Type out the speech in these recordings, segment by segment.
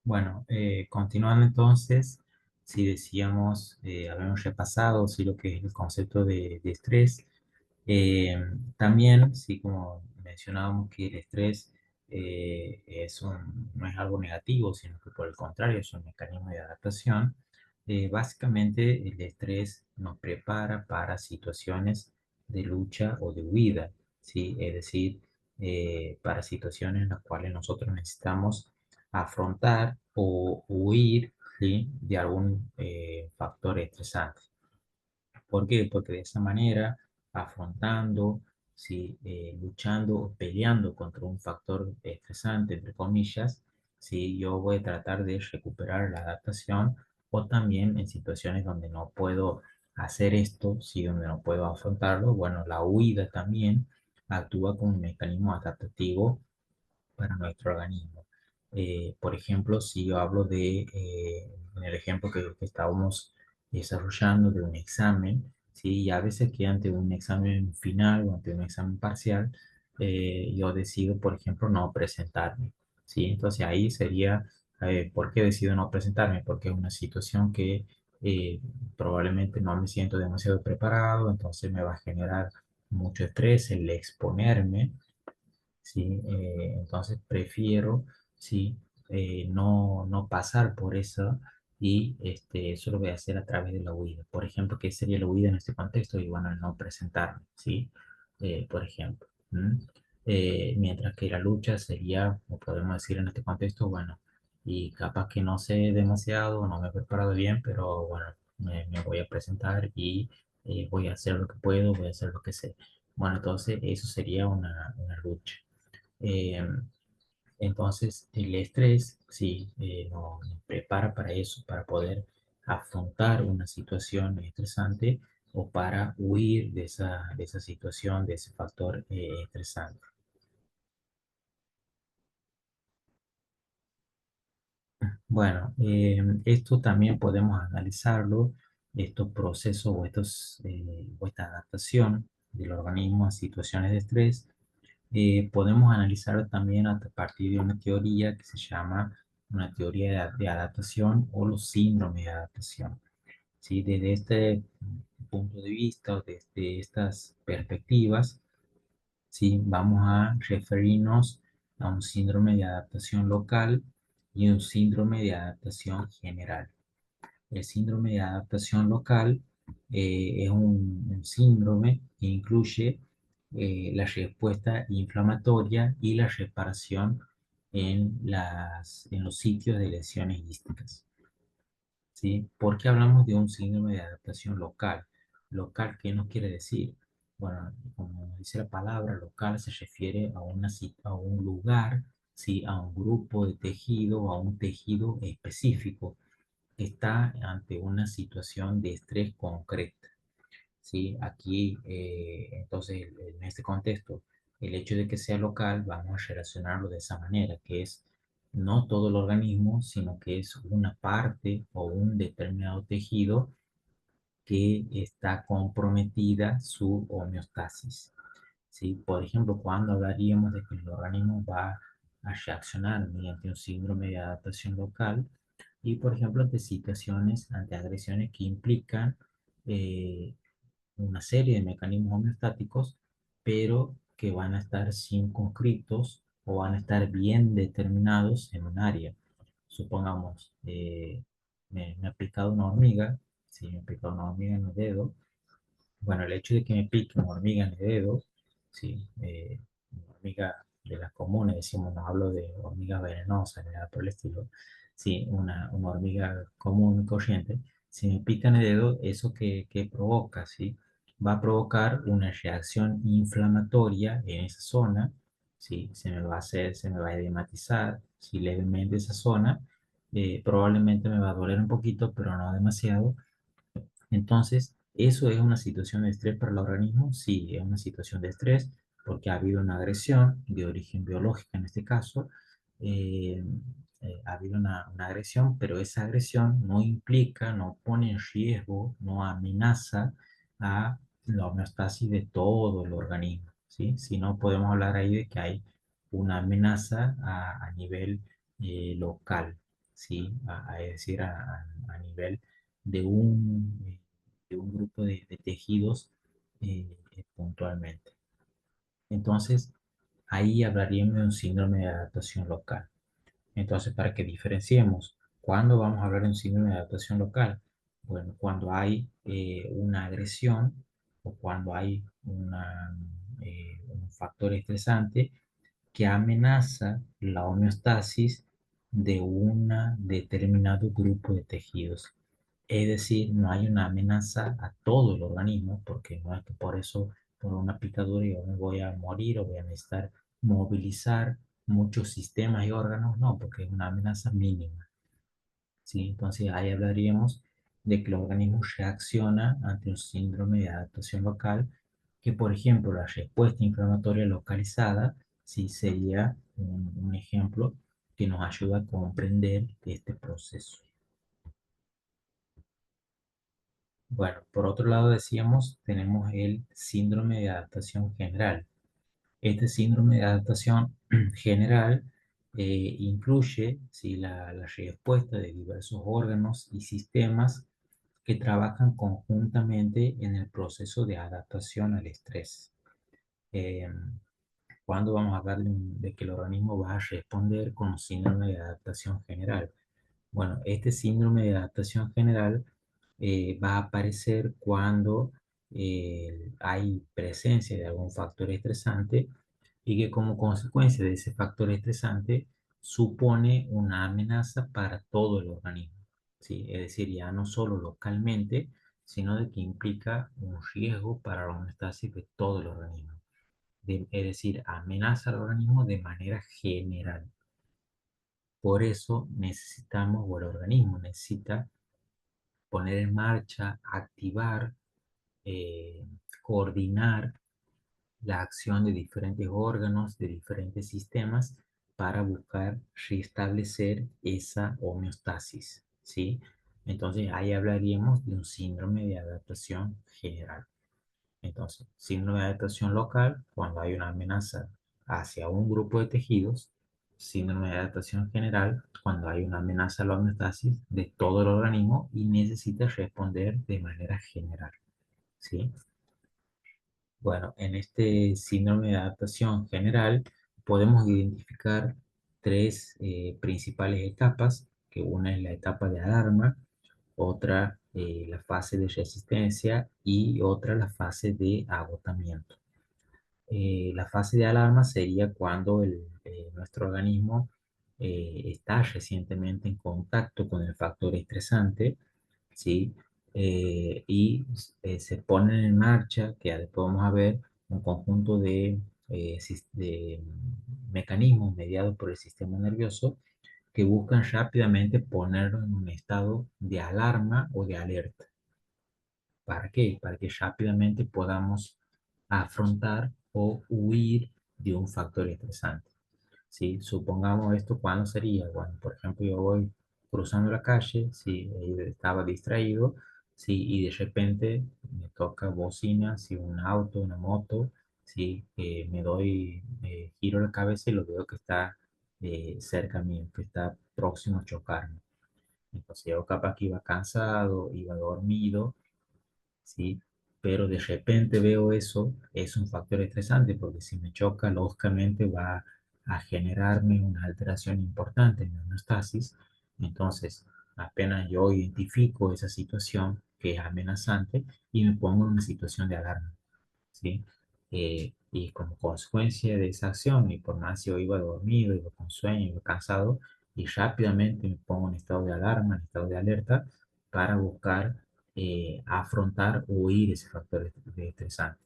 Bueno, continuando entonces, si decíamos, habíamos repasado, sí, lo que es el concepto de estrés. Eh, También, sí, como mencionábamos que el estrés no es algo negativo, sino que por el contrario es un mecanismo de adaptación. Básicamente, el estrés nos prepara para situaciones de lucha o de huida, ¿sí? Es decir, para situaciones en las cuales nosotros necesitamos afrontar o huir, ¿sí? De algún factor estresante. ¿Por qué? Porque de esa manera, afrontando, ¿sí? Luchando o peleando contra un factor estresante, entre comillas, ¿sí? Yo voy a tratar de recuperar la adaptación, o también en situaciones donde no puedo hacer esto, ¿sí? Donde no puedo afrontarlo, bueno, la huida también actúa como un mecanismo adaptativo para nuestro organismo. Por ejemplo, si yo hablo en el ejemplo que estábamos desarrollando de un examen, ¿sí? Y a veces que ante un examen final o ante un examen parcial, yo decido, por ejemplo, no presentarme, ¿sí? Entonces ahí sería, ¿por qué decido no presentarme? Porque es una situación que probablemente no me siento demasiado preparado, entonces me va a generar mucho estrés el exponerme. ¿Sí? Entonces prefiero, ¿sí? No pasar por eso, y eso lo voy a hacer a través de la huida. Por ejemplo, ¿qué sería la huida en este contexto? Y bueno, el no presentarme, ¿sí? Por ejemplo. ¿m? Mientras que la lucha sería, o podemos decir en este contexto, bueno, y capaz que no sé demasiado, no me he preparado bien, pero bueno, me voy a presentar y voy a hacer lo que puedo, voy a hacer lo que sé. Bueno, entonces eso sería una lucha. Eh, entonces, el estrés, sí, nos prepara para eso, para poder afrontar una situación estresante o para huir de esa situación, de ese factor estresante. Bueno, esto también podemos analizarlo, estos procesos o esta adaptación del organismo a situaciones de estrés. Podemos analizar también a partir de una teoría que se llama una teoría de adaptación o los síndromes de adaptación. ¿Sí? Desde este punto de vista o desde estas perspectivas, ¿sí? Vamos a referirnos a un síndrome de adaptación local y un síndrome de adaptación general. El síndrome de adaptación local es un síndrome que incluye la respuesta inflamatoria y la reparación en los sitios de lesiones isquímicas. ¿Sí? ¿Por qué hablamos de un síndrome de adaptación local? Local, ¿qué nos quiere decir? Bueno, como dice la palabra, local se refiere a un lugar, ¿sí? A un grupo de tejido, a un tejido específico que está ante una situación de estrés concreta. ¿Sí? Aquí, entonces, en este contexto, el hecho de que sea local, vamos a relacionarlo de esa manera, que es no todo el organismo, sino que es una parte o un determinado tejido que está comprometida su homeostasis. ¿Sí? Por ejemplo, cuando hablaríamos de que el organismo va a reaccionar mediante un síndrome de adaptación local, y, por ejemplo, ante situaciones, ante agresiones que implican eh, una serie de mecanismos homeostáticos, pero que van a estar circunscritos o van a estar bien determinados en un área. Supongamos, me ha picado una hormiga, si me ha picado una hormiga en el dedo. Bueno, el hecho de que me pique una hormiga en el dedo, sí, una hormiga de las comunes, decimos, no hablo de hormigas venenosas ni nada por el estilo, sí, una hormiga común y corriente, si me pica en el dedo, eso que provoca, sí, va a provocar una reacción inflamatoria en esa zona, sí, se me va a edematizar, sí, levemente esa zona, probablemente me va a doler un poquito, pero no demasiado. Entonces, ¿eso es una situación de estrés para el organismo? Sí, es una situación de estrés porque ha habido una agresión de origen biológico en este caso. eh, Ha habido una agresión, pero esa agresión no implica, no pone en riesgo, no amenaza a la homeostasis de todo el organismo, ¿sí? Si no, podemos hablar ahí de que hay una amenaza a nivel local. ¿sí? Es decir, a nivel de un grupo de tejidos puntualmente. Entonces, ahí hablaríamos de un síndrome de adaptación local. Entonces, para que diferenciemos, ¿cuándo vamos a hablar de un síndrome de adaptación local? Bueno, cuando hay una agresión o cuando hay un factor estresante que amenaza la homeostasis de un determinado grupo de tejidos. Es decir, no hay una amenaza a todo el organismo, porque no es que por eso, por una picadura, yo me voy a morir o voy a necesitar movilizar muchos sistemas y órganos, no, porque es una amenaza mínima. ¿Sí? Entonces ahí hablaríamos de que el organismo reacciona ante un síndrome de adaptación local, que por ejemplo la respuesta inflamatoria localizada sí sería un ejemplo que nos ayuda a comprender este proceso. Bueno, por otro lado decíamos, tenemos el síndrome de adaptación general. Este síndrome de adaptación general incluye ¿sí? La respuesta de diversos órganos y sistemas que trabajan conjuntamente en el proceso de adaptación al estrés. Eh, ¿Cuándo vamos a hablar de que el organismo va a responder con un síndrome de adaptación general? Bueno, este síndrome de adaptación general va a aparecer cuando hay presencia de algún factor estresante y que como consecuencia de ese factor estresante supone una amenaza para todo el organismo, ¿sí? Es decir, ya no solo localmente, sino de que implica un riesgo para la homeostasis de todo el organismo. Es decir, amenaza al organismo de manera general. Por eso necesitamos, o el organismo necesita poner en marcha, activar, eh, coordinar la acción de diferentes órganos, de diferentes sistemas, para buscar restablecer esa homeostasis, ¿sí? Entonces ahí hablaríamos de un síndrome de adaptación general. Entonces, síndrome de adaptación local, cuando hay una amenaza hacia un grupo de tejidos; síndrome de adaptación general, cuando hay una amenaza a la homeostasis de todo el organismo y necesita responder de manera general, ¿sí? Bueno, en este síndrome de adaptación general podemos identificar tres principales etapas, que una es la etapa de alarma, otra la fase de resistencia y otra la fase de agotamiento. La fase de alarma sería cuando nuestro organismo está recientemente en contacto con el factor estresante, ¿sí? Se ponen en marcha, que ya después vamos a ver, un conjunto de mecanismos mediados por el sistema nervioso que buscan rápidamente ponernos en un estado de alarma o de alerta. ¿Para qué? Para que rápidamente podamos afrontar o huir de un factor estresante. ¿Sí? Supongamos esto, ¿cuándo sería? Bueno, por ejemplo, yo voy cruzando la calle, ¿sí? Estaba distraído, ¿sí? Y de repente me toca bocina, ¿sí? Un auto, una moto, ¿sí? Giro la cabeza y lo veo que está cerca mío, que está próximo a chocarme. Entonces yo capaz que iba cansado, iba dormido, ¿sí? Pero de repente veo eso, es un factor estresante porque si me choca, lógicamente va a generarme una alteración importante en mi homeostasis. Entonces, apenas yo identifico esa situación que es amenazante y me pongo en una situación de alarma, ¿sí? Y como consecuencia de esa acción, y por más yo iba dormido, iba con sueño, iba cansado, y rápidamente me pongo en estado de alarma, en estado de alerta, para buscar afrontar o huir ese factor estresante.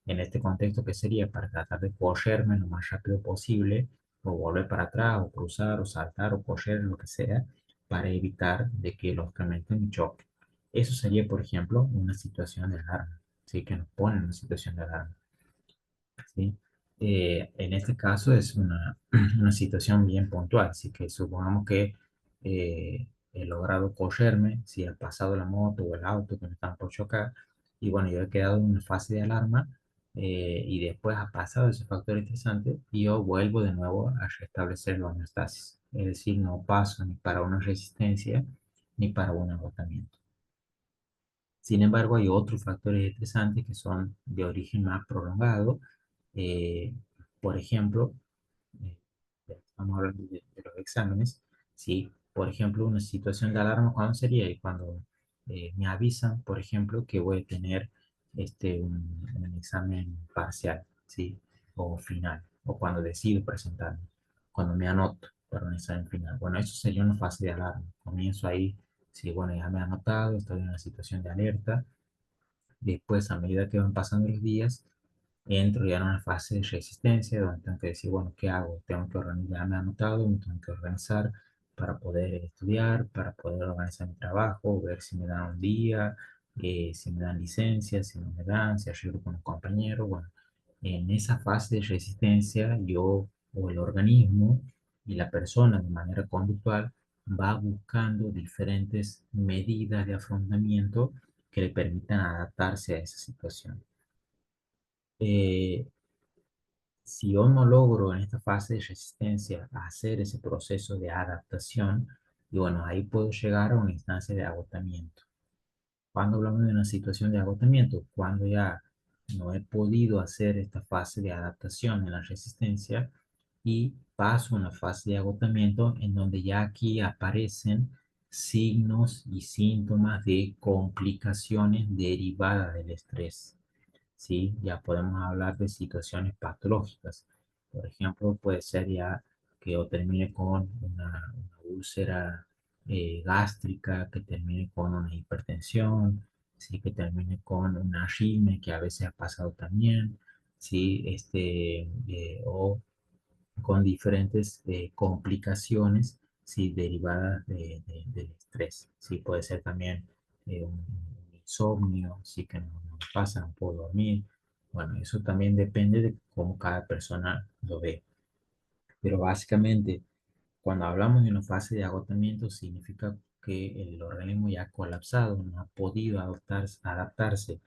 En este contexto, ¿qué sería? Para tratar de correrme lo más rápido posible, o volver para atrás, o cruzar, o saltar, o correr, lo que sea, para evitar de que lógicamente me choque. Eso sería, por ejemplo, una situación de alarma, ¿sí? Que nos pone en una situación de alarma, ¿sí? En este caso es una situación bien puntual, así que supongamos que he logrado correrme, si ha pasado la moto o el auto que me están por chocar, y bueno, yo he quedado en una fase de alarma, y después ha pasado ese factor estresante y yo vuelvo de nuevo a restablecer la homeostasis. es decir, no paso ni para una resistencia ni para un agotamiento. Sin embargo, hay otros factores estresantes que son de origen más prolongado. eh, por ejemplo, eh, estamos hablando de los exámenes, ¿sí? Por ejemplo, una situación de alarma, ¿cuándo sería? Y cuando me avisan, por ejemplo, que voy a tener un examen parcial, ¿sí? O final, o cuando decido presentarme, cuando me anoto para un examen final. Bueno, eso sería una fase de alarma. Comienzo ahí, sí, bueno, ya me he anotado, estoy en una situación de alerta. Después, a medida que van pasando los días, entro ya en una fase de resistencia donde tengo que decir, bueno, ¿qué hago? Tengo que organizarme anotado, me tengo que organizar para poder estudiar, para poder organizar mi trabajo, ver si me dan un día, si me dan licencia, si no me dan, si ayudo con un compañero. Bueno, en esa fase de resistencia, yo o el organismo y la persona de manera conductual va buscando diferentes medidas de afrontamiento que le permitan adaptarse a esa situación. Eh, si yo no logro en esta fase de resistencia hacer ese proceso de adaptación, y bueno, ahí puedo llegar a una instancia de agotamiento. Cuando hablamos de una situación de agotamiento, cuando ya no he podido hacer esta fase de adaptación en la resistencia y paso a una fase de agotamiento en donde ya aquí aparecen signos y síntomas de complicaciones derivadas del estrés. ¿Sí? Ya podemos hablar de situaciones patológicas. Por ejemplo, puede ser ya que yo termine con una úlcera gástrica, que termine con una hipertensión, ¿sí? Que termine con una arritmia, que a veces ha pasado también, ¿sí? O con diferentes complicaciones, ¿sí? Derivadas del estrés. ¿Sí? Puede ser también un insomnio, sí que no pasa, no puedo dormir. Bueno, eso también depende de cómo cada persona lo ve. Pero básicamente, cuando hablamos de una fase de agotamiento, significa que el organismo ya ha colapsado, no ha podido adaptarse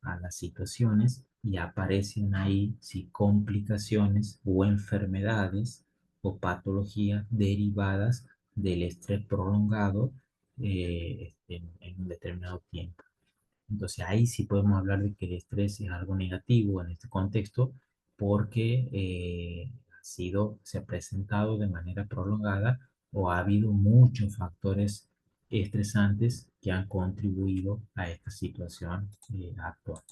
a las situaciones y aparecen ahí sí, complicaciones o enfermedades o patologías derivadas del estrés prolongado en un determinado tiempo. Entonces ahí sí podemos hablar de que el estrés es algo negativo en este contexto porque se ha presentado de manera prolongada o ha habido muchos factores estresantes que han contribuido a esta situación actual.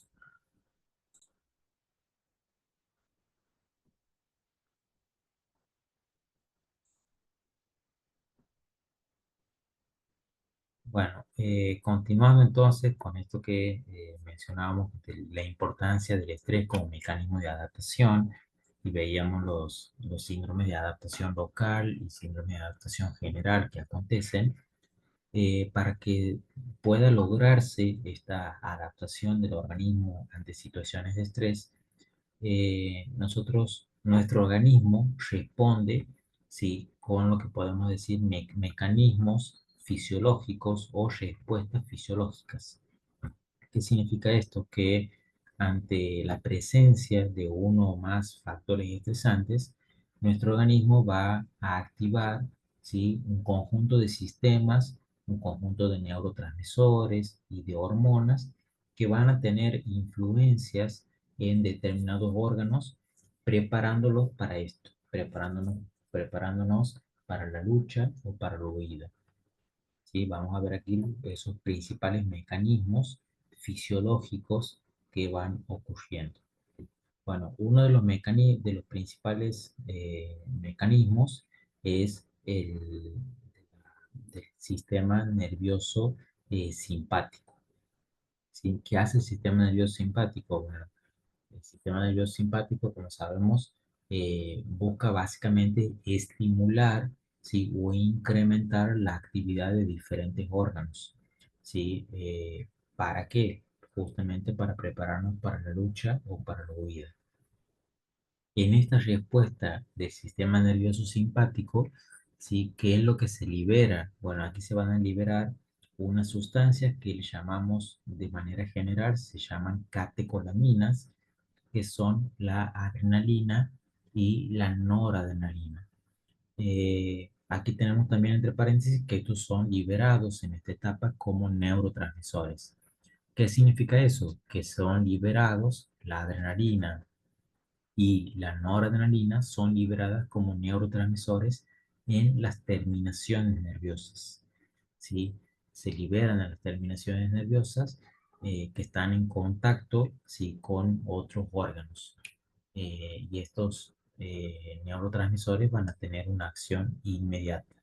Bueno, continuando entonces con esto que mencionábamos de la importancia del estrés como mecanismo de adaptación y veíamos los síndromes de adaptación local y síndromes de adaptación general que acontecen, para que pueda lograrse esta adaptación del organismo ante situaciones de estrés, nuestro organismo responde, ¿sí? Con lo que podemos decir mecanismos fisiológicos o respuestas fisiológicas. ¿Qué significa esto? Que ante la presencia de uno o más factores estresantes, nuestro organismo va a activar, ¿sí? Un conjunto de sistemas, un conjunto de neurotransmisores y de hormonas que van a tener influencias en determinados órganos, preparándolos para esto, preparándonos para la lucha o para la huida. ¿Sí? Vamos a ver aquí esos principales mecanismos fisiológicos que van ocurriendo. Bueno, uno de de los principales mecanismos es del sistema nervioso simpático. ¿Sí? ¿Qué hace el sistema nervioso simpático? Bueno, el sistema nervioso simpático, como sabemos, busca básicamente estimular, ¿sí? O incrementar la actividad de diferentes órganos. ¿Sí? ¿Para qué? Justamente para prepararnos para la lucha o para la huida. En esta respuesta del sistema nervioso simpático, ¿sí? ¿Qué es lo que se libera? Bueno, aquí se van a liberar unas sustancias que le llamamos de manera general, se llaman catecolaminas, que son la adrenalina y la noradrenalina. Aquí tenemos también entre paréntesis que estos son liberados en esta etapa como neurotransmisores. ¿Qué significa eso? Que son liberados la adrenalina y la noradrenalina son liberadas como neurotransmisores en las terminaciones nerviosas. ¿Sí? Se liberan en las terminaciones nerviosas que están en contacto, ¿sí?, con otros órganos. Y estos neurotransmisores van a tener una acción inmediata.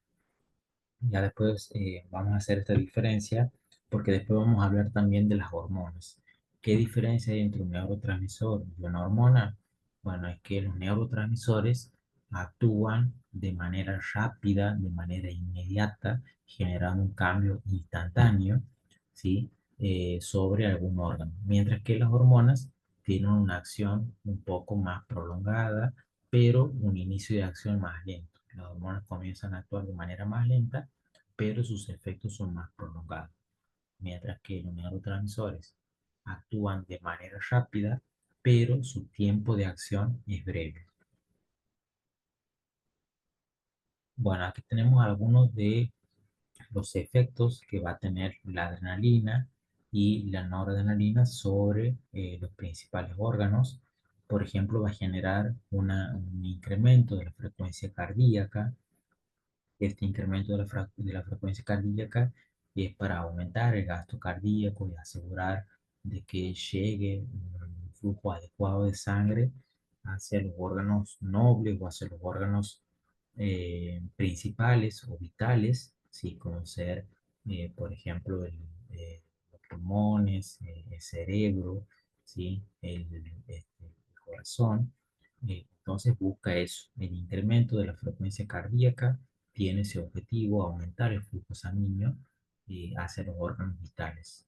Ya después vamos a hacer esta diferencia porque después vamos a hablar también de las hormonas. ¿Qué diferencia hay entre un neurotransmisor y una hormona? Bueno, es que los neurotransmisores actúan de manera rápida, de manera inmediata, generando un cambio instantáneo, ¿sí? Sobre algún órgano, mientras que las hormonas tienen una acción un poco más prolongada, pero un inicio de acción más lento. Las hormonas comienzan a actuar de manera más lenta, pero sus efectos son más prolongados, mientras que los neurotransmisores actúan de manera rápida, pero su tiempo de acción es breve. Bueno, aquí tenemos algunos de los efectos que va a tener la adrenalina y la noradrenalina sobre los principales órganos. Por ejemplo, va a generar un incremento de la frecuencia cardíaca. Este incremento de la frecuencia cardíaca es para aumentar el gasto cardíaco y asegurar de que llegue un flujo adecuado de sangre hacia los órganos nobles o hacia los órganos principales o vitales, ¿sí? Como ser, por ejemplo, los pulmones, el cerebro, ¿sí? El corazón. Entonces busca eso, el incremento de la frecuencia cardíaca tiene ese objetivo, aumentar el flujo sanguíneo hacia los órganos vitales.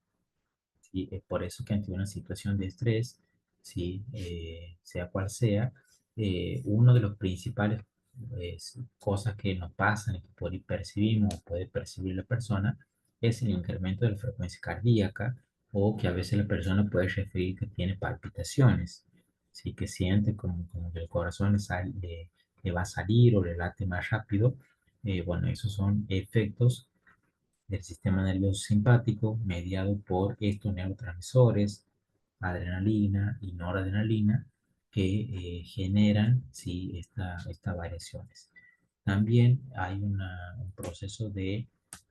¿Sí? Es por eso que ante una situación de estrés, ¿sí? Sea cual sea, uno de los principales cosas que nos pasan y que percibimos o puede percibir la persona es el incremento de la frecuencia cardíaca o que a veces la persona puede referir que tiene palpitaciones, ¿sí? Que siente como que el corazón le va a salir o le late más rápido. Bueno, esos son efectos del sistema nervioso simpático mediado por estos neurotransmisores, adrenalina y noradrenalina, que generan, sí, estas variaciones. También hay un proceso de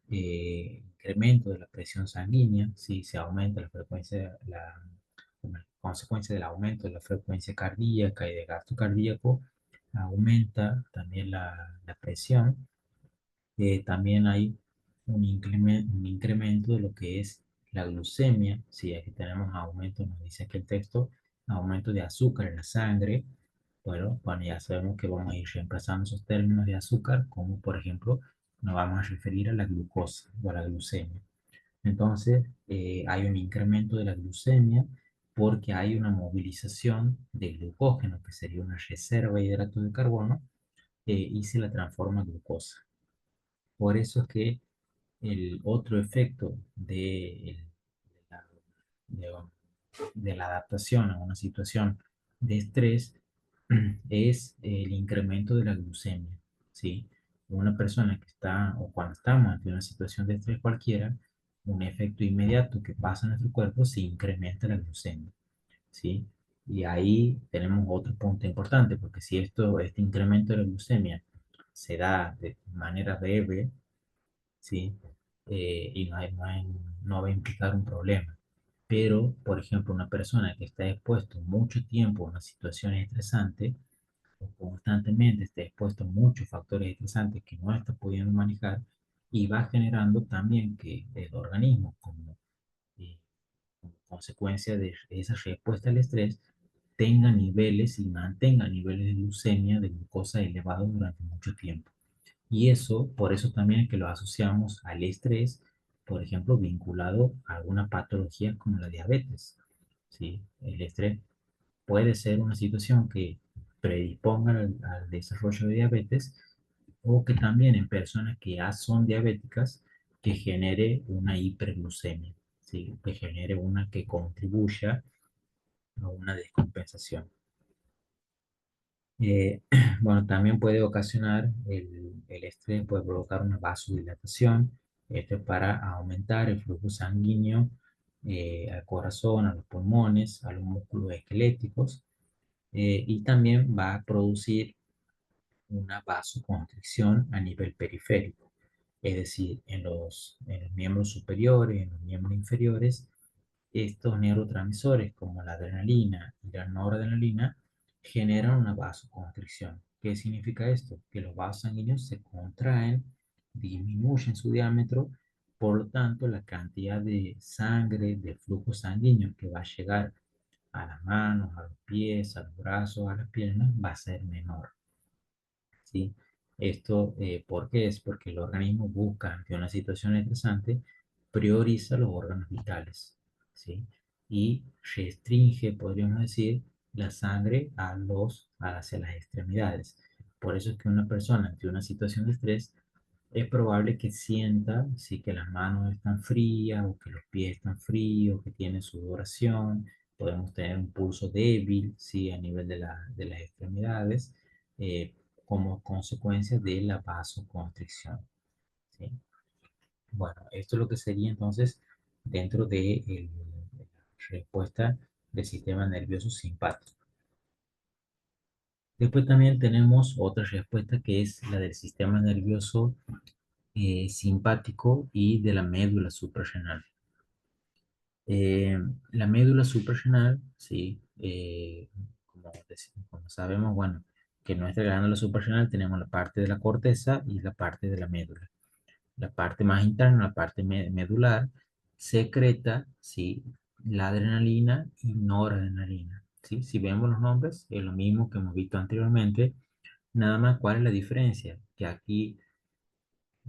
incremento de la presión sanguínea, si se aumenta la frecuencia, como consecuencia del aumento de la frecuencia cardíaca y de gasto cardíaco, aumenta también la presión. También hay un incremento de lo que es la glucemia. Si aquí tenemos aumento, nos dice aquí el texto, aumento de azúcar en la sangre. Bueno, ya sabemos que vamos a ir reemplazando esos términos de azúcar, como por ejemplo, nos vamos a referir a la glucosa o a la glucemia. Entonces, hay un incremento de la glucemia porque hay una movilización de glucógeno, que sería una reserva de hidratos de carbono, y se la transforma en glucosa. Por eso es que el otro efecto la, de- de la adaptación a una situación de estrés es el incremento de la glucemia, ¿sí? Una persona que está, o cuando estamos ante una situación de estrés cualquiera, un efecto inmediato que pasa en nuestro cuerpo, se incrementa la glucemia, ¿sí? Y ahí tenemos otro punto importante, porque si este incremento de la glucemia se da de manera breve, ¿sí? Y no va a implicar un problema. Pero, por ejemplo, una persona que está expuesto mucho tiempo a una situación estresante o constantemente está expuesto a muchos factores estresantes que no está pudiendo manejar y va generando también que el organismo, eh, como consecuencia de esa respuesta al estrés, tenga niveles y mantenga niveles de glucemia, de glucosa elevados durante mucho tiempo. Y eso, por eso también es que lo asociamos al estrés, por ejemplo, vinculado a alguna patología como la diabetes. ¿Sí? El estrés puede ser una situación que predisponga al desarrollo de diabetes o que también en personas que ya son diabéticas, que genere una hiperglucemia, ¿sí? Que genere una que contribuya a una descompensación. Eh, bueno, también puede ocasionar el estrés, puede provocar una vasodilatación. Esto es para aumentar el flujo sanguíneo al corazón, a los pulmones, a los músculos esqueléticos, y también va a producir una vasoconstricción a nivel periférico, es decir, en los miembros superiores, en los miembros inferiores, estos neurotransmisores como la adrenalina y la noradrenalina generan una vasoconstricción. ¿Qué significa esto? Que los vasos sanguíneos se contraen, disminuyen su diámetro, por lo tanto la cantidad de sangre, de flujo sanguíneo que va a llegar a las manos, a los pies, a los brazos, a las piernas, va a ser menor. ¿Sí? Esto, ¿por qué es? Porque el organismo busca, ante una situación estresante, prioriza los órganos vitales, ¿sí? Y restringe, podríamos decir, la sangre hacia las extremidades. Por eso es que una persona ante una situación de estrés es probable que sienta, sí, que las manos están frías o que los pies están fríos, que tiene sudoración, podemos tener un pulso débil, sí, a nivel de las extremidades, eh, como consecuencia de la vasoconstricción, ¿sí? Bueno, esto es lo que sería entonces dentro de la respuesta del sistema nervioso simpático. Después también tenemos otra respuesta que es la del sistema nervioso simpático y de la médula suprarrenal. Eh, la médula suprarrenal, sí, como sabemos, bueno, que en nuestra glándula suprarrenal tenemos la parte de la corteza y la parte de la médula. La parte más interna, la parte medular, secreta, sí, la adrenalina y noradrenalina. ¿Sí? Si vemos los nombres, es lo mismo que hemos visto anteriormente, nada más cuál es la diferencia, que aquí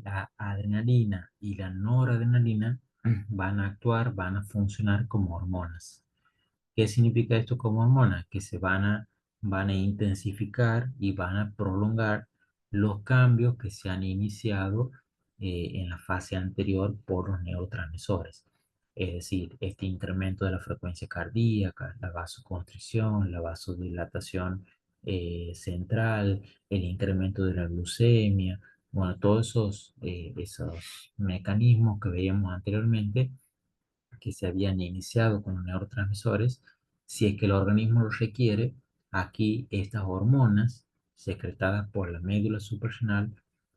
la adrenalina y la noradrenalina van a actuar, van a funcionar como hormonas. ¿Qué significa esto como hormonas? Que van a intensificar y van a prolongar los cambios que se han iniciado en la fase anterior por los neurotransmisores. Es decir, este incremento de la frecuencia cardíaca, la vasoconstricción, la vasodilatación central, el incremento de la glucemia, bueno, todos esos mecanismos que veíamos anteriormente que se habían iniciado con los neurotransmisores, si es que el organismo lo requiere, aquí estas hormonas secretadas por la médula suprarrenal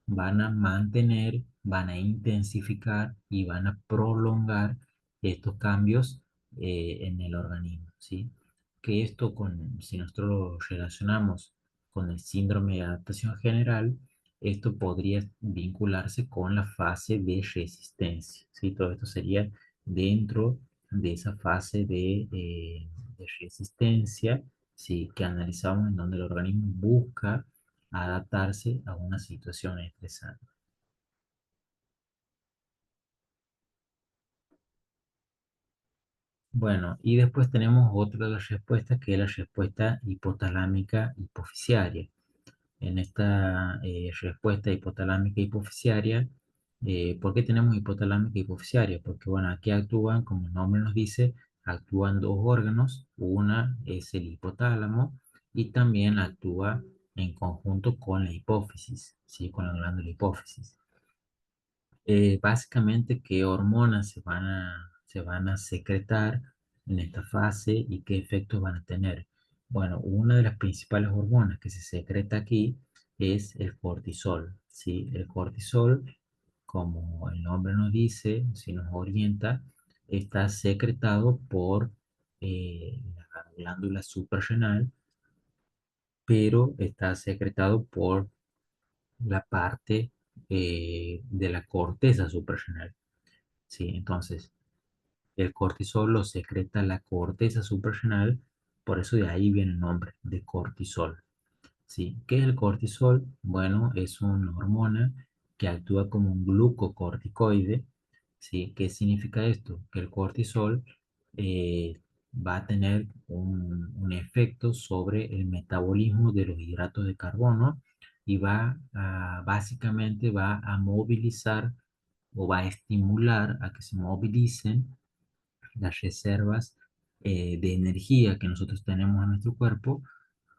van a mantener, van a intensificar y van a prolongar estos cambios en el organismo, ¿sí? Que esto si nosotros lo relacionamos con el síndrome de adaptación general, esto podría vincularse con la fase de resistencia, ¿sí? Todo esto sería dentro de esa fase de resistencia, ¿sí? Que analizamos en donde el organismo busca adaptarse a una situación estresante. Bueno, y después tenemos otra de las respuestas que es la respuesta hipotalámica hipofisiaria. En esta respuesta hipotalámica hipofisiaria, ¿por qué tenemos hipotalámica hipofisiaria? Porque, bueno, aquí actúan, como el nombre nos dice, actúan dos órganos. Una es el hipotálamo y también actúa en conjunto con la hipófisis, ¿sí? Con la glándula hipófisis. Básicamente, ¿qué hormonas se van a secretar en esta fase y qué efectos van a tener? Bueno, una de las principales hormonas que se secreta aquí es el cortisol, ¿sí? El cortisol, como el nombre nos dice, si nos orienta, está secretado por la glándula suprarrenal, pero está secretado por la parte de la corteza suprarrenal. Sí, entonces el cortisol lo secreta la corteza suprarrenal, por eso de ahí viene el nombre de cortisol. ¿Sí? ¿Qué es el cortisol? Bueno, es una hormona que actúa como un glucocorticoide. ¿Sí? ¿Qué significa esto? Que el cortisol va a tener un efecto sobre el metabolismo de los hidratos de carbono y básicamente va a movilizar o va a estimular a que se movilicen las reservas de energía que nosotros tenemos en nuestro cuerpo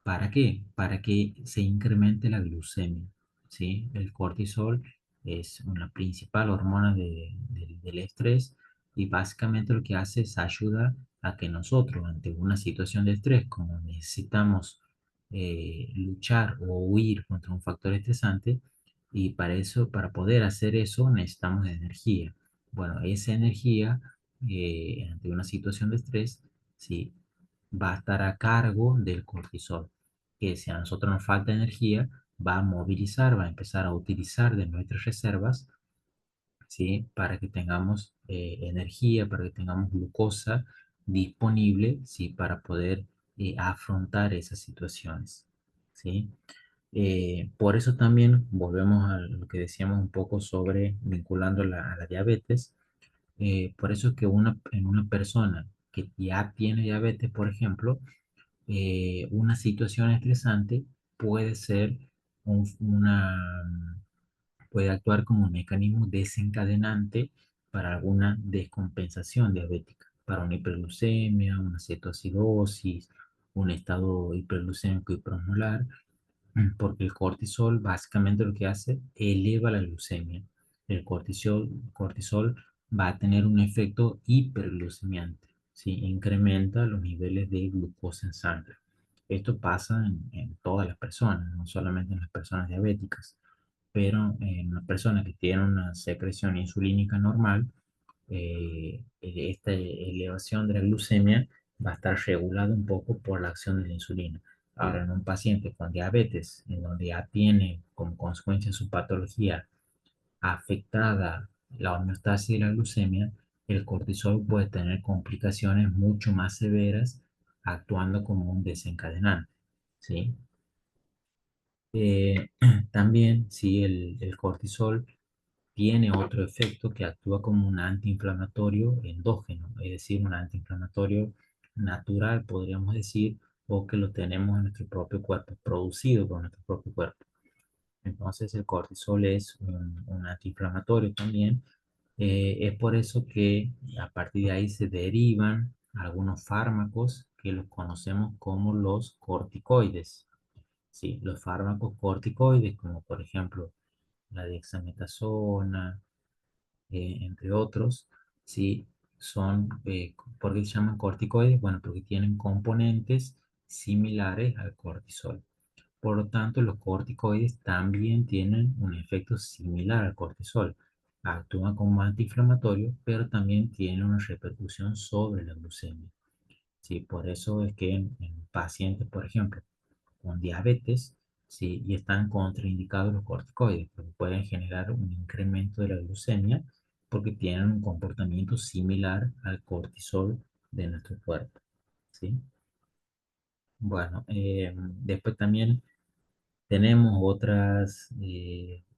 ¿Para qué? Para que se incremente la glucemia, ¿sí? El cortisol es una principal hormona del estrés y básicamente lo que hace es ayuda a que nosotros ante una situación de estrés, como necesitamos luchar o huir contra un factor estresante, y para eso, para poder hacer eso, necesitamos energía. Bueno, esa energía ante una situación de estrés, sí, va a estar a cargo del cortisol, que si a nosotros nos falta energía, va a movilizar, va a empezar a utilizar de nuestras reservas, ¿sí? Para que tengamos energía, para que tengamos glucosa disponible, ¿sí? Para poder afrontar esas situaciones, ¿sí? Por eso también volvemos a lo que decíamos un poco sobre vinculando a la diabetes. Por eso es que en una persona que ya tiene diabetes, por ejemplo, una situación estresante puede ser puede actuar como un mecanismo desencadenante para alguna descompensación diabética, para una hiperglucemia, una cetoacidosis, un estado hiperglucémico hiperosmolar, porque el cortisol básicamente lo que hace, eleva la glucemia. El cortisol va a tener un efecto hiperglucemiante, ¿sí? Incrementa los niveles de glucosa en sangre. Esto pasa en todas las personas, no solamente en las personas diabéticas, pero en una persona que tiene una secreción insulínica normal, esta elevación de la glucemia va a estar regulada un poco por la acción de la insulina. Ahora, en un paciente con diabetes, en donde ya tiene como consecuencia de su patología afectada la homeostasis y la glucemia, el cortisol puede tener complicaciones mucho más severas actuando como un desencadenante, ¿sí? Eh, También, si el cortisol tiene otro efecto que actúa como un antiinflamatorio endógeno, es decir, un antiinflamatorio natural, podríamos decir, o que lo tenemos en nuestro propio cuerpo, producido por nuestro propio cuerpo. Entonces, el cortisol es un antiinflamatorio también. Es por eso que a partir de ahí se derivan algunos fármacos que los conocemos como los corticoides. Sí, los fármacos corticoides, como por ejemplo la dexametasona, entre otros, sí, son, ¿por qué se llaman corticoides? Bueno, porque tienen componentes similares al cortisol. Por lo tanto, los corticoides también tienen un efecto similar al cortisol. Actúan como antiinflamatorio, pero también tienen una repercusión sobre la glucemia. Sí, por eso es que en pacientes, por ejemplo, con diabetes, sí, y están contraindicados los corticoides, porque pueden generar un incremento de la glucemia porque tienen un comportamiento similar al cortisol de nuestro cuerpo, ¿sí? Bueno, después también tenemos otras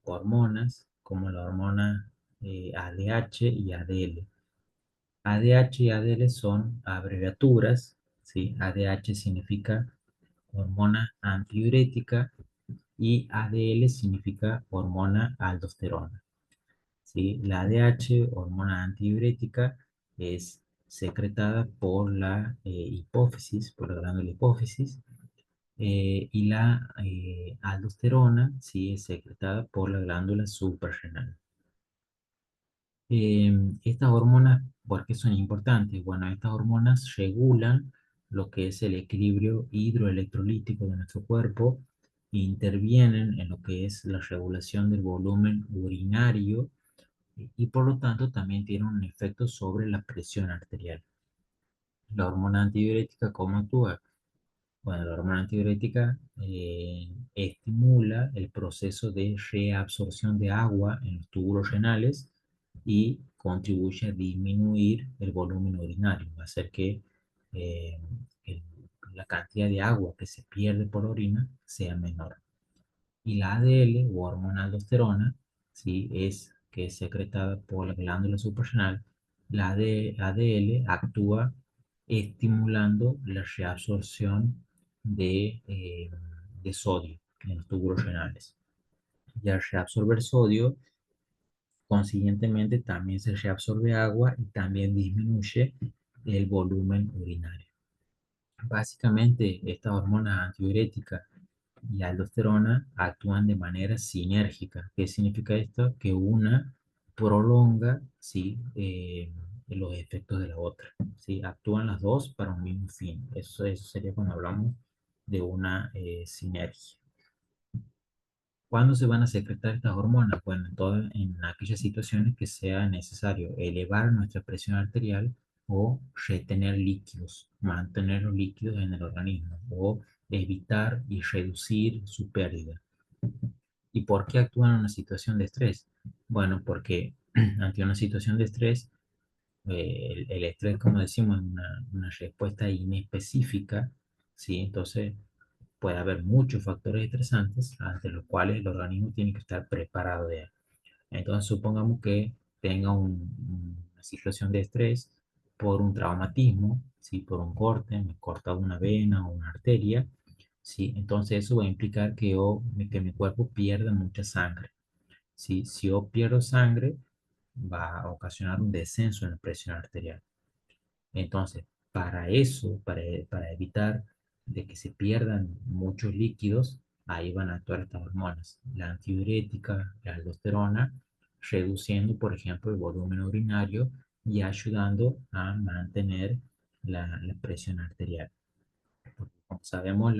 hormonas, como la hormona ADH y ADL. ADH y ADL son abreviaturas, ¿sí? ADH significa hormona antidiurética y ADL significa hormona aldosterona, ¿sí? La ADH, hormona antidiurética, es secretada por la hipófisis, por la glándula hipófisis, y la aldosterona, sí, es secretada por la glándula suprarrenal. Estas hormonas, ¿por qué son importantes? Bueno, estas hormonas regulan lo que es el equilibrio hidroelectrolítico de nuestro cuerpo, intervienen en lo que es la regulación del volumen urinario y por lo tanto también tienen un efecto sobre la presión arterial. La hormona antidiurética, ¿cómo actúa? Bueno, la hormona antidiurética estimula el proceso de reabsorción de agua en los túbulos renales y contribuye a disminuir el volumen urinario, va a hacer que eh, el- la cantidad de agua que se pierde por orina sea menor. Y la ADL o hormona aldosterona, ¿sí? Es que es secretada por la glándula suprarrenal. La ADL actúa estimulando la reabsorción de sodio en los túbulos renales. Y al reabsorber sodio, consiguientemente también se reabsorbe agua y también disminuye el volumen urinario. Básicamente, estas hormonas antidiuréticas y aldosterona actúan de manera sinérgica. ¿Qué significa esto? Que una prolonga, ¿sí? Los efectos de la otra, ¿sí? Actúan las dos para un mismo fin. Eso sería cuando hablamos de una sinergia. ¿Cuándo se van a secretar estas hormonas? Bueno, en aquellas situaciones que sea necesario elevar nuestra presión arterial o retener líquidos, mantener los líquidos en el organismo o evitar y reducir su pérdida. ¿Y por qué actúan en una situación de estrés? Bueno, porque ante una situación de estrés, el estrés, como decimos, es una respuesta inespecífica, ¿sí? Entonces, puede haber muchos factores estresantes ante los cuales el organismo tiene que estar preparado de. Entonces, supongamos que tenga una situación de estrés por un traumatismo, ¿sí? Por un corte, me corta una vena o una arteria, ¿sí? Entonces, eso va a implicar que mi cuerpo pierda mucha sangre, ¿sí? Si yo pierdo sangre, va a ocasionar un descenso en la presión arterial. Entonces, para eso, para evitar de que se pierdan muchos líquidos, ahí van a actuar estas hormonas, la antidiurética, la aldosterona, reduciendo, por ejemplo, el volumen urinario y ayudando a mantener la presión arterial. Porque como sabemos,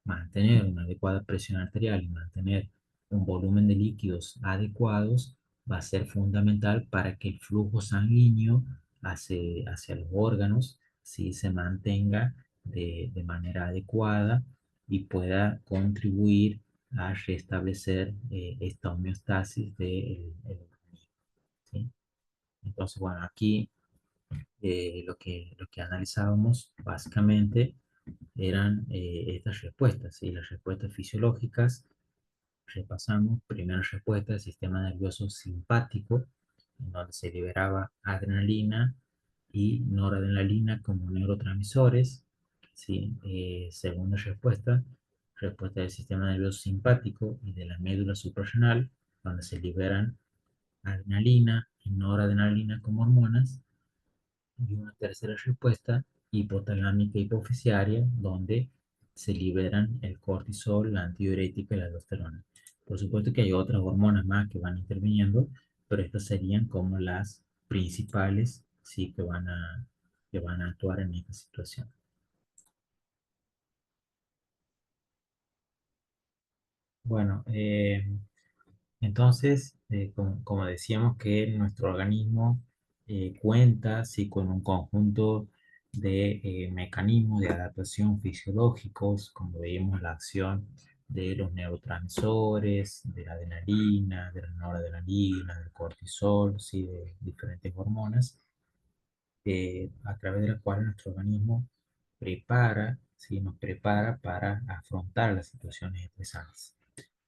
mantener una adecuada presión arterial y mantener un volumen de líquidos adecuados va a ser fundamental para que el flujo sanguíneo hacia los órganos sí se mantenga de manera adecuada y pueda contribuir a restablecer esta homeostasis del organismo, ¿sí? Entonces, bueno, aquí lo que analizábamos básicamente eran estas respuestas, y las respuestas fisiológicas. Repasamos, primera respuesta del sistema nervioso simpático, en donde se liberaba adrenalina y noradrenalina como neurotransmisores, ¿sí? Segunda respuesta del sistema nervioso simpático y de la médula suprarrenal, donde se liberan adrenalina y noradrenalina como hormonas, y una tercera respuesta hipotalámica hipoficiaria, donde se liberan el cortisol, la antidiurética y la aldosterona. Por supuesto que hay otras hormonas más que van interviniendo, pero estas serían como las principales, sí, que van a actuar en esta situación. Bueno, entonces, como decíamos que nuestro organismo cuenta sí, con un conjunto de mecanismos de adaptación fisiológicos, como veíamos la acción de los neurotransmisores, de la adrenalina, de la noradrenalina, del cortisol, sí, de diferentes hormonas, a través de las cuales nuestro organismo sí, nos prepara para afrontar las situaciones estresantes.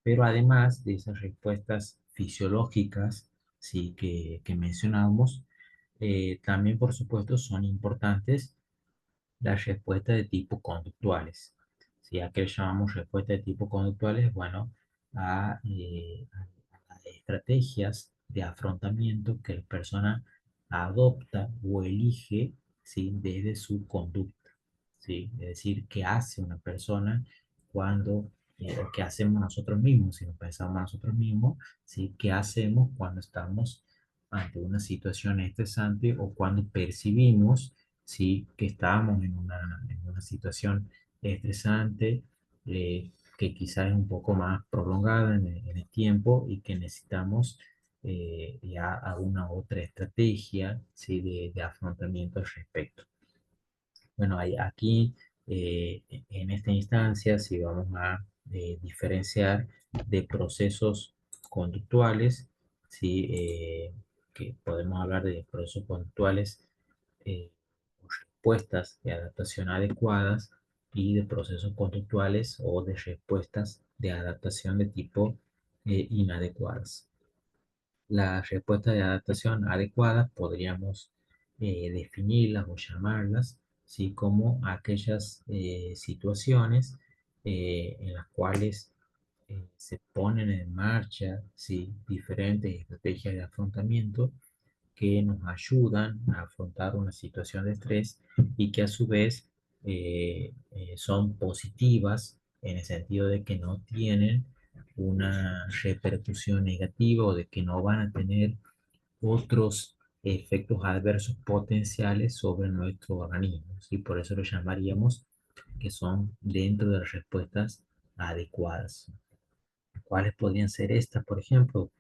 Pero además de esas respuestas fisiológicas, sí, que mencionamos, también por supuesto son importantes las respuestas de tipo conductuales. ¿Sí? ¿A qué le llamamos respuestas de tipo conductuales? Bueno, a estrategias de afrontamiento que la persona adopta o elige, ¿sí? Desde su conducta, ¿sí? Es decir, qué hace una persona cuando, o qué hacemos nosotros mismos, si nos pensamos a nosotros mismos, ¿sí? ¿Qué hacemos cuando estamos ante una situación estresante o cuando percibimos, ¿sí? Que estamos en una situación estresante, que quizás es un poco más prolongada en el tiempo y que necesitamos ya alguna otra estrategia, ¿sí? de afrontamiento al respecto. Bueno, aquí en esta instancia, si vamos a diferenciar de procesos conductuales, ¿sí? Que podemos hablar de procesos conductuales o respuestas de adaptación adecuadas y de procesos conductuales o de respuestas de adaptación de tipo inadecuadas. Las respuestas de adaptación adecuadas podríamos definirlas o llamarlas, ¿sí? Como aquellas situaciones en las cuales se ponen en marcha, ¿sí? Diferentes estrategias de afrontamiento que nos ayudan a afrontar una situación de estrés y que a su vez son positivas en el sentido de que no tienen una repercusión negativa o de que no van a tener otros efectos adversos potenciales sobre nuestro organismo, ¿sí? Por eso lo llamaríamos que son dentro de las respuestas adecuadas. ¿Cuáles podrían ser estas, por ejemplo?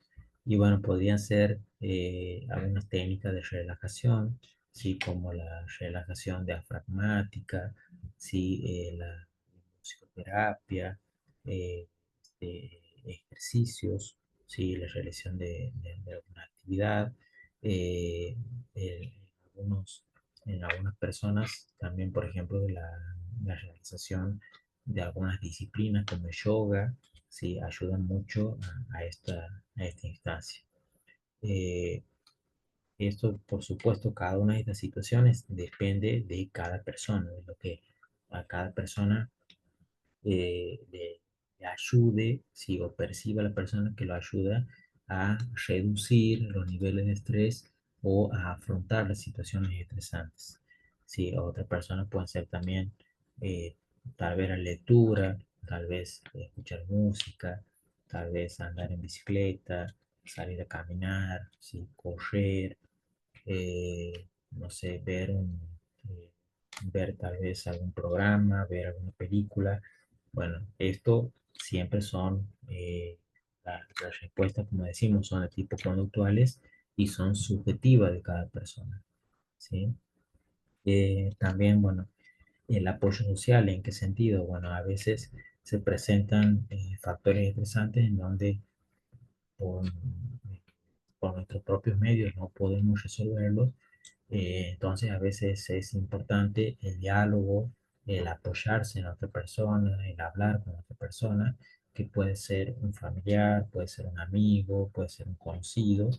Y bueno, podrían ser algunas técnicas de relajación, ¿sí? Como la relajación diafragmática, ¿sí? La psicoterapia, eh, ejercicios, ¿sí? La realización de alguna actividad. eh, eh, algunos, en algunas personas también, por ejemplo, la realización de algunas disciplinas como el yoga, ¿sí? Ayudan mucho a esta instancia. Eh, Esto, por supuesto, cada una de estas situaciones depende de cada persona, de lo que a cada persona le ayude, si o perciba a la persona que lo ayuda a reducir los niveles de estrés o a afrontar las situaciones estresantes. Si otra persona puede ser también eh, tal vez la lectura, tal vez escuchar música, tal vez andar en bicicleta, salir a caminar, ¿sí? Correr, no sé, eh, ver tal vez algún programa, ver alguna película. Bueno, esto siempre son, las respuestas, como decimos, son de tipo conductuales y son subjetivas de cada persona, ¿sí? También, bueno, el apoyo social, ¿en qué sentido? Bueno, a veces se presentan factores estresantes en donde por, por nuestros propios medios no podemos resolverlos. Entonces a veces es importante el diálogo, el apoyarse en otra persona, el hablar con otra persona, que puede ser un familiar, puede ser un amigo, puede ser un conocido,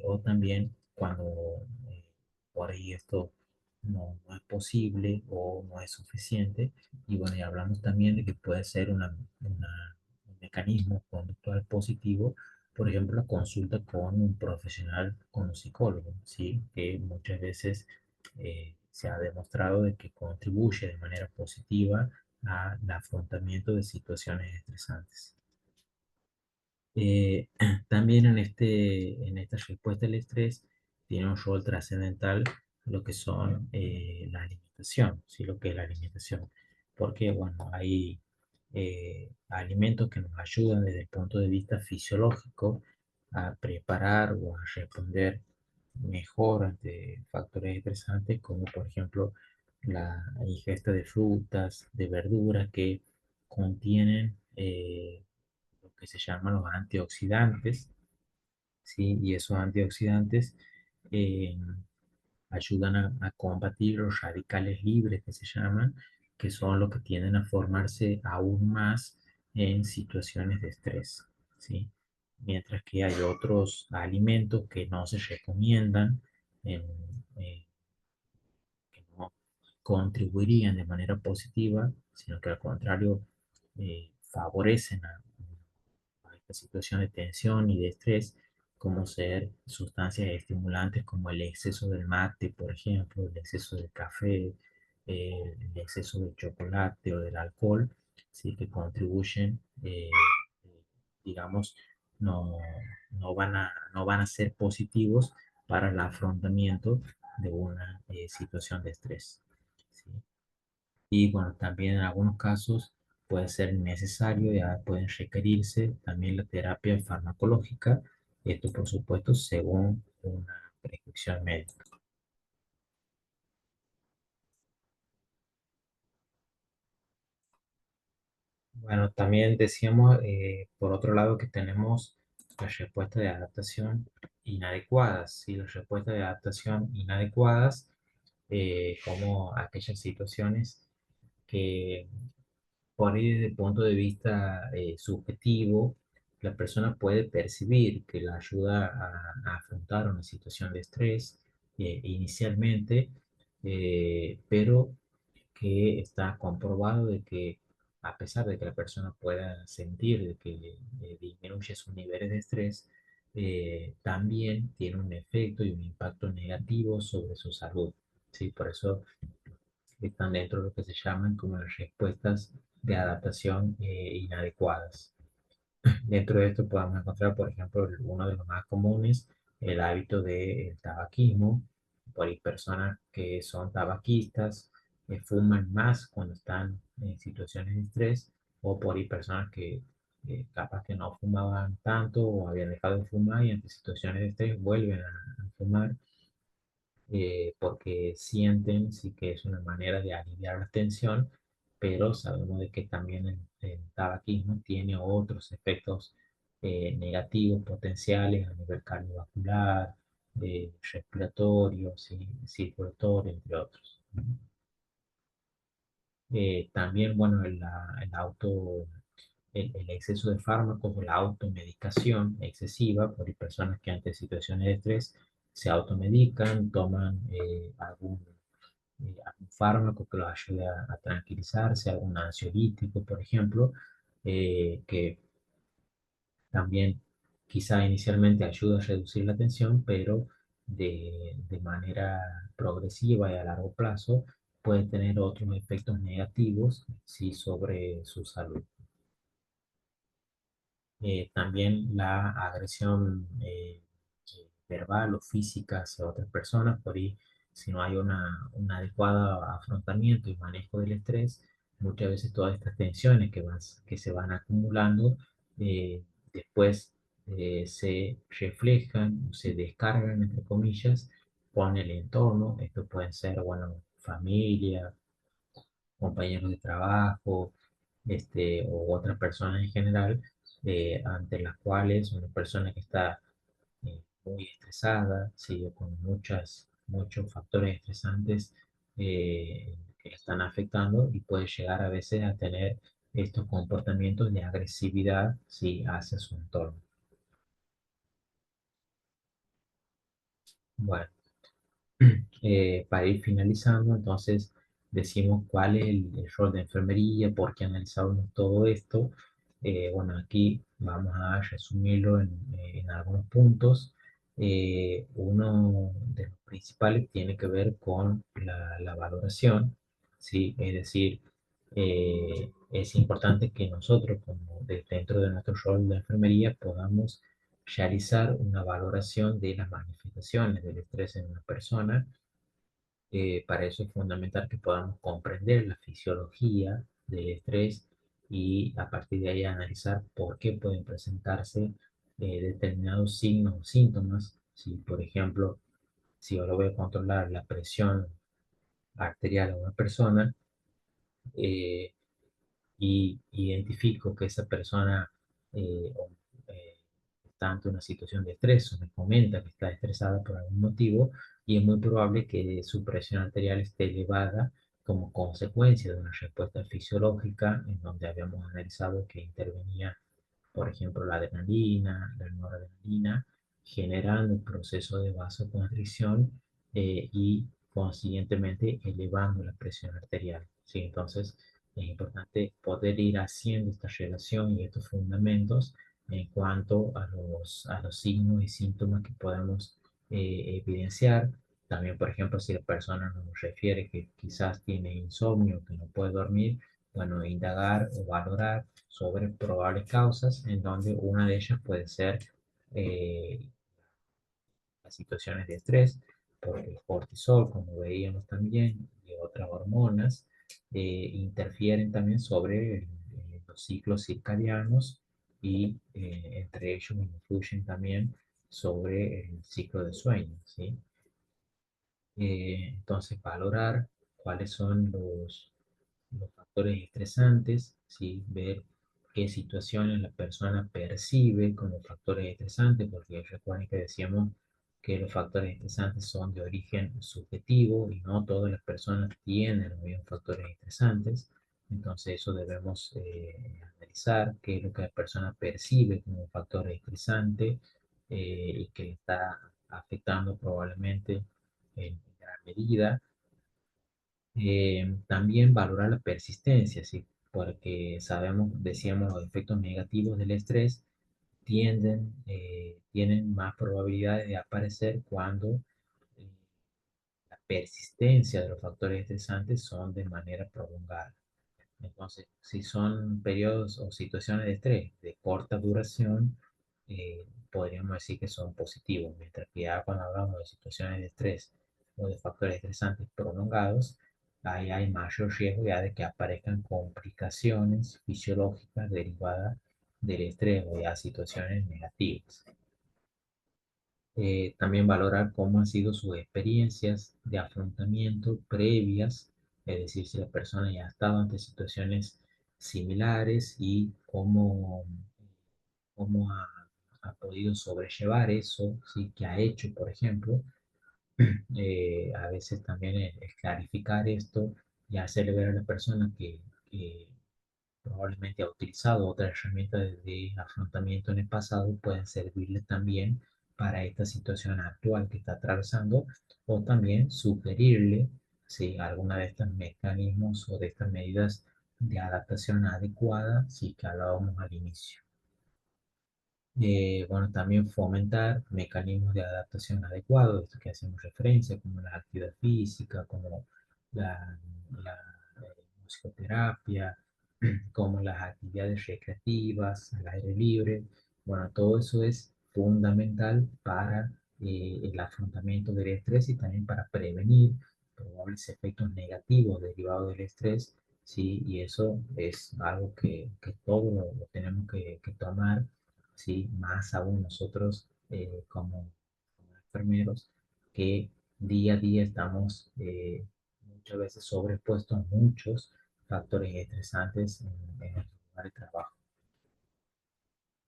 o también cuando eh, por ahí esto no es posible o no es suficiente. Y bueno, y hablamos también de que puede ser un mecanismo conductual positivo, por ejemplo, la consulta con un profesional, con un psicólogo, ¿sí? Que muchas veces se ha demostrado de que contribuye de manera positiva al afrontamiento de situaciones estresantes. Eh, También en esta respuesta al estrés tiene un rol trascendental lo que son la alimentación, ¿sí? Lo que es la alimentación. Porque, bueno, hay alimentos que nos ayudan desde el punto de vista fisiológico a preparar o a responder mejor ante factores estresantes, como por ejemplo la ingesta de frutas, de verduras que contienen lo que se llaman los antioxidantes, ¿sí? Y esos antioxidantes eh, ayudan a combatir los radicales libres que se llaman, que son los que tienden a formarse aún más en situaciones de estrés, ¿sí? Mientras que hay otros alimentos que no se recomiendan, en, eh, que no contribuirían de manera positiva, sino que al contrario favorecen a esta situación de tensión y de estrés, como ser sustancias estimulantes como el exceso del mate, por ejemplo, el exceso del café, el exceso del chocolate o del alcohol, sí que contribuyen, digamos, no, no van a ser positivos para el afrontamiento de una situación de estrés. ¿Sí? Y bueno, también en algunos casos puede ser necesario, ya pueden requerirse también la terapia farmacológica, esto por supuesto según una prescripción médica. Bueno, también decíamos, por otro lado, que tenemos las respuestas de adaptación inadecuadas, y las respuestas de adaptación inadecuadas, como aquellas situaciones que por ahí desde el punto de vista subjetivo, la persona puede percibir que la ayuda a afrontar una situación de estrés inicialmente, pero que está comprobado de que a pesar de que la persona pueda sentir de que disminuye sus niveles de estrés, también tiene un efecto y un impacto negativo sobre su salud. ¿Sí? Por eso están dentro de lo que se llaman como las respuestas de adaptación inadecuadas. Dentro de esto podemos encontrar, por ejemplo, uno de los más comunes, el hábito del tabaquismo. Por ahí personas que son tabaquistas fuman más cuando están en situaciones de estrés, o por ahí personas que capaz que no fumaban tanto o habían dejado de fumar y ante situaciones de estrés vuelven a fumar porque sienten sí que es una manera de aliviar la tensión, pero sabemos de que también el tabaquismo tiene otros efectos negativos potenciales a nivel cardiovascular, respiratorio, sí, circulatorio, entre otros. También, bueno, el exceso de fármacos o la automedicación excesiva por personas que ante situaciones de estrés se automedican, toman algún fármaco que los ayude a tranquilizarse, algún ansiolítico, por ejemplo, que también quizá inicialmente ayuda a reducir la tensión, pero de manera progresiva y a largo plazo puede tener otros efectos negativos, sí, sobre su salud. También la agresión verbal o física hacia otras personas, por ahí si no hay un adecuado afrontamiento y manejo del estrés, muchas veces todas estas tensiones que se van acumulando eh, después se reflejan, se descargan, entre comillas, con el entorno. Esto pueden ser, bueno, familia, compañeros de trabajo, o otras personas en general, ante las cuales una persona que está muy estresada, ¿sí? O con muchos factores estresantes que la están afectando y puede llegar a veces a tener estos comportamientos de agresividad, ¿sí? Hacia su entorno. Bueno, para ir finalizando, entonces decimos cuál es el rol de enfermería, por qué analizamos todo esto. Bueno, aquí vamos a resumirlo en algunos puntos. Uno de los principales tiene que ver con la valoración, ¿sí? Es decir, es importante que nosotros, como dentro de nuestro rol de enfermería, podamos realizar una valoración de las manifestaciones del estrés en una persona. Para eso es fundamental que podamos comprender la fisiología del estrés y a partir de ahí analizar por qué pueden presentarse determinados signos o síntomas. Si, por ejemplo, si yo voy a controlar la presión arterial a una persona, eh, y identifico que esa persona está ante una situación de estrés o me comenta que está estresada por algún motivo y es muy probable que su presión arterial esté elevada como consecuencia de una respuesta fisiológica en donde habíamos analizado que intervenía, por ejemplo, la adrenalina, la noradrenalina, generando un proceso de vasoconstricción y consiguientemente elevando la presión arterial. ¿Sí? Entonces, es importante poder ir haciendo esta relación y estos fundamentos en cuanto a los signos y síntomas que podemos evidenciar. También, por ejemplo, si la persona nos refiere que quizás tiene insomnio, que no puede dormir, bueno, indagar o valorar sobre probables causas, en donde una de ellas puede ser eh, las situaciones de estrés, porque el cortisol, como veíamos también, y otras hormonas, interfieren también sobre los ciclos circadianos y entre ellos influyen también sobre el ciclo de sueño, ¿sí? Entonces, valorar cuáles son los factores estresantes, ¿sí? Ver qué situaciones la persona percibe como factores estresantes, porque recuerden que decíamos que los factores estresantes son de origen subjetivo y no todas las personas tienen los mismos factores estresantes. Entonces eso debemos analizar qué es lo que la persona percibe como factor estresante y que le está afectando probablemente en gran medida. También valorar la persistencia, ¿sí? Porque sabemos, decíamos, los efectos negativos del estrés tienen más probabilidades de aparecer cuando la persistencia de los factores estresantes son de manera prolongada. Entonces, si son periodos o situaciones de estrés de corta duración, podríamos decir que son positivos, mientras que ya cuando hablamos de situaciones de estrés o de factores estresantes prolongados, ahí hay mayor riesgo ya de que aparezcan complicaciones fisiológicas derivadas del estrés o ya situaciones negativas. También valorar cómo han sido sus experiencias de afrontamiento previas, es decir, si la persona ya ha estado ante situaciones similares y cómo ha podido sobrellevar eso, ¿sí? Que ha hecho, por ejemplo. A veces también es clarificar esto y hacerle ver a la persona que probablemente ha utilizado otras herramientas de afrontamiento en el pasado, pueden servirle también para esta situación actual que está atravesando, o también sugerirle si alguna de estos mecanismos o de estas medidas de adaptación adecuada, sí que hablábamos al inicio. Bueno, también fomentar mecanismos de adaptación adecuados, esto que hacemos referencia, como la actividad física, como la musicoterapia, como las actividades recreativas, al aire libre. Bueno, todo eso es fundamental para el afrontamiento del estrés y también para prevenir probables efectos negativos derivados del estrés, ¿sí? Y eso es algo que todos lo tenemos que tomar, ¿sí? Más aún nosotros como enfermeros que día a día estamos muchas veces sobreexpuestos a muchos factores estresantes en nuestro lugar de trabajo.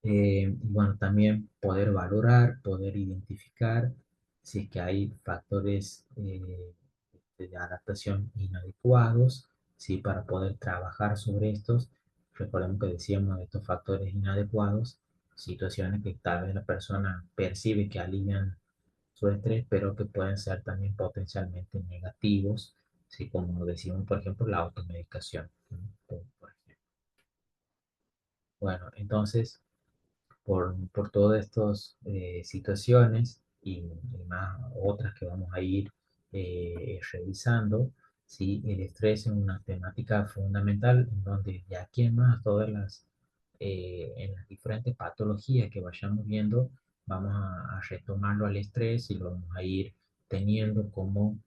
Y bueno, también poder valorar, poder identificar si es que hay factores de adaptación inadecuados, ¿sí? Para poder trabajar sobre estos. Recordemos que decíamos de estos factores inadecuados, situaciones que tal vez la persona percibe que alivian su estrés, pero que pueden ser también potencialmente negativos, ¿sí? Como decimos, por ejemplo, la automedicación, ¿no? Por ejemplo. Bueno, entonces por todas estas situaciones y más otras que vamos a ir revisando, ¿sí? El estrés es una temática fundamental en donde de aquí en más en las diferentes patologías que vayamos viendo, vamos a retomarlo al estrés y lo vamos a ir teniendo como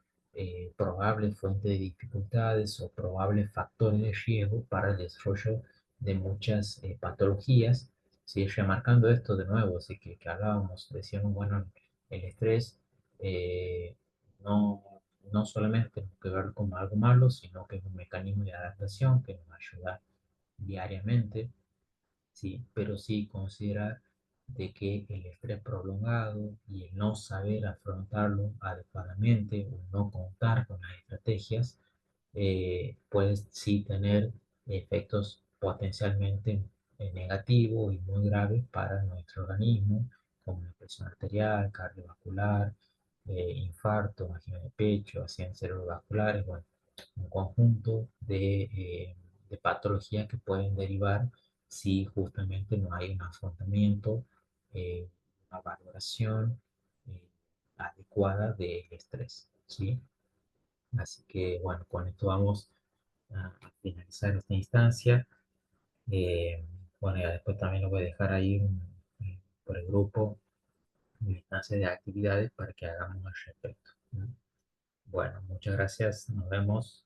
probable fuente de dificultades o probables factores de riesgo para el desarrollo de muchas patologías. Sí, remarcando esto de nuevo, así que hablábamos, decíamos, bueno, el estrés eh, no, no solamente tenemos que verlo como algo malo, sino que es un mecanismo de adaptación que nos ayuda diariamente, sí, pero sí considerar de que el estrés prolongado y el no saber afrontarlo adecuadamente o no contar con las estrategias puede sí tener efectos potencialmente negativos y muy graves para nuestro organismo, como la presión arterial, cardiovascular, infarto, angina de pecho, accidentes cerebrovasculares, bueno, un conjunto de patologías que pueden derivar si justamente no hay un afrontamiento, una valoración eh, adecuada del estrés, ¿sí? Así que bueno, con esto vamos a finalizar esta instancia. Bueno, ya después también lo voy a dejar ahí por el grupo, una instancia de actividades para que hagamos al respecto, ¿no? Bueno, muchas gracias, nos vemos.